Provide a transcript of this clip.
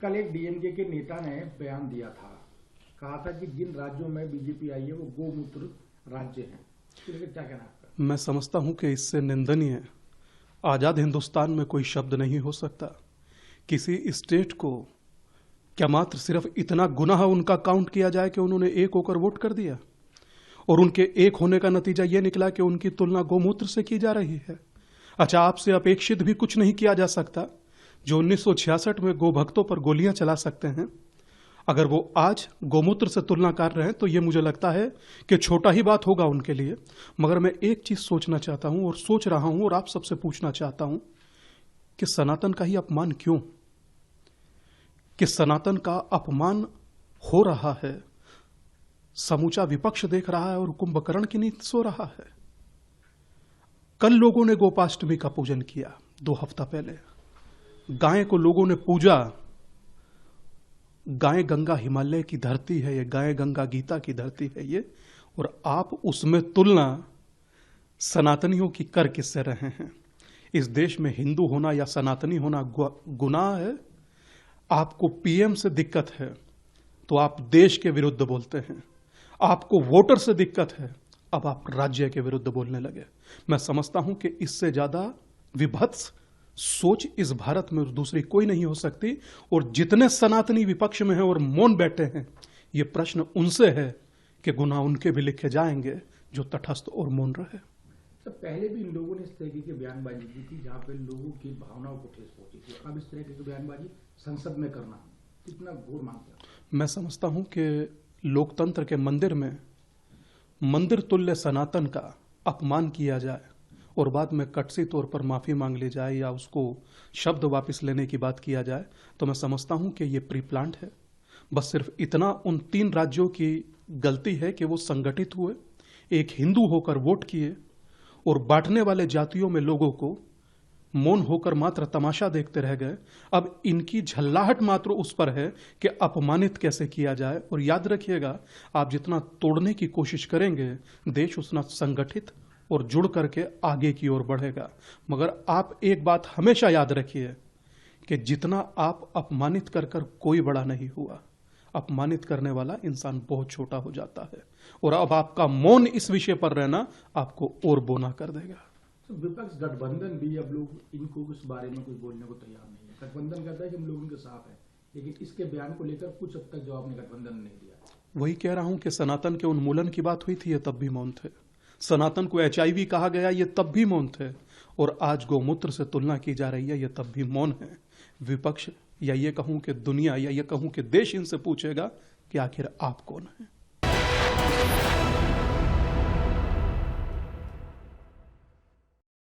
कल एक डीएमके के नेता ने बयान दिया था, कहा था कि जिन राज्यों में बीजेपी आई है वो गोमूत्र राज्य हैं। इसके लिए क्या कहना है आपका? मैं समझता हूं कि इससे निंदनीय आज़ाद हिंदुस्तान में कोई शब्द नहीं हो सकता। किसी स्टेट को क्या मात्र सिर्फ इतना गुनाह उनका काउंट किया जाए कि उन्होंने एक होकर वोट कर दिया, और उनके एक होने का नतीजा यह निकला कि उनकी तुलना गोमूत्र से की जा रही है। अच्छा, आपसे अपेक्षित भी कुछ नहीं किया जा सकता। जो 1966 में गो भक्तों पर गोलियां चला सकते हैं, अगर वो आज गोमूत्र से तुलना कर रहे हैं तो ये मुझे लगता है कि छोटा ही बात होगा उनके लिए। मगर मैं एक चीज सोचना चाहता हूं और सोच रहा हूं और आप सबसे पूछना चाहता हूं कि सनातन का ही अपमान क्यों? कि सनातन का अपमान हो रहा है, समूचा विपक्ष देख रहा है और कुंभकर्ण की नींद सो रहा है। कल लोगों ने गोपाष्टमी का पूजन किया, 2 हफ्ता पहले गाय को लोगों ने पूजा। गाय गंगा हिमालय की धरती है ये, गाय गंगा गीता की धरती है ये, और आप उसमें तुलना सनातनियों की कर किससे रहे हैं? इस देश में हिंदू होना या सनातनी होना गुनाह है। आपको पीएम से दिक्कत है तो आप देश के विरुद्ध बोलते हैं, आपको वोटर से दिक्कत है अब आप राज्य के विरुद्ध बोलने लगे। मैं समझता हूं कि इससे ज्यादा विभत्स सोच इस भारत में दूसरी कोई नहीं हो सकती। और जितने सनातनी विपक्ष में हैं और मौन बैठे हैं, ये प्रश्न उनसे है कि गुनाह उनके भी लिखे जाएंगे जो तटस्थ और मौन रहे। सर, पहले भी इन लोगों ने इस तरीके की बयानबाजी की थी जहां पे लोगों की भावनाओं को ठेस पहुंची थी। अब इस तरह की बयानबाजी संसद में करना कितना घोर मानते हैं? मैं समझता हूं कि लोकतंत्र के मंदिर में मंदिर तुल्य सनातन का अपमान किया जाए और बाद में कटसी तौर पर माफी मांग ली जाए या उसको शब्द वापस लेने की बात किया जाए, तो मैं समझता हूं कि ये प्री प्लान्ड है। बस सिर्फ इतना उन 3 राज्यों की गलती है कि वो संगठित हुए, एक हिंदू होकर वोट किए, और बांटने वाले जातियों में लोगों को मौन होकर मात्र तमाशा देखते रह गए। अब इनकी झल्लाहट मात्र उस पर है कि अपमानित कैसे किया जाए। और याद रखिएगा, आप जितना तोड़ने की कोशिश करेंगे, देश उतना संगठित और जुड़ करके आगे की ओर बढ़ेगा। मगर आप एक बात हमेशा याद रखिए कि जितना आप अपमानित कर कोई बड़ा नहीं हुआ, अपमानित करने वाला इंसान बहुत छोटा हो जाता है। और अब आपका मौन इस विषय पर रहना आपको और बोना कर देगा। तो विपक्ष गठबंधन भी अब लोग इनको इस बारे में कुछ बोलने को तैयार नहीं है। गठबंधन कहता है कि हम लोग उनके साथ हैं, लेकिन इसके बयान को लेकर कुछ अब तक जवाब गठबंधन ने नहीं दिया। वही कह रहा हूं कि सनातन के उन्मूलन की बात हुई थी, ये तब भी मौन थे। सनातन को HIV कहा गया, ये तब भी मौन थे। और आज गोमूत्र से तुलना की जा रही है, ये तब भी मौन है। विपक्ष या ये कहूं कि दुनिया या ये कहूं कि देश इनसे पूछेगा कि आखिर आप कौन हैं।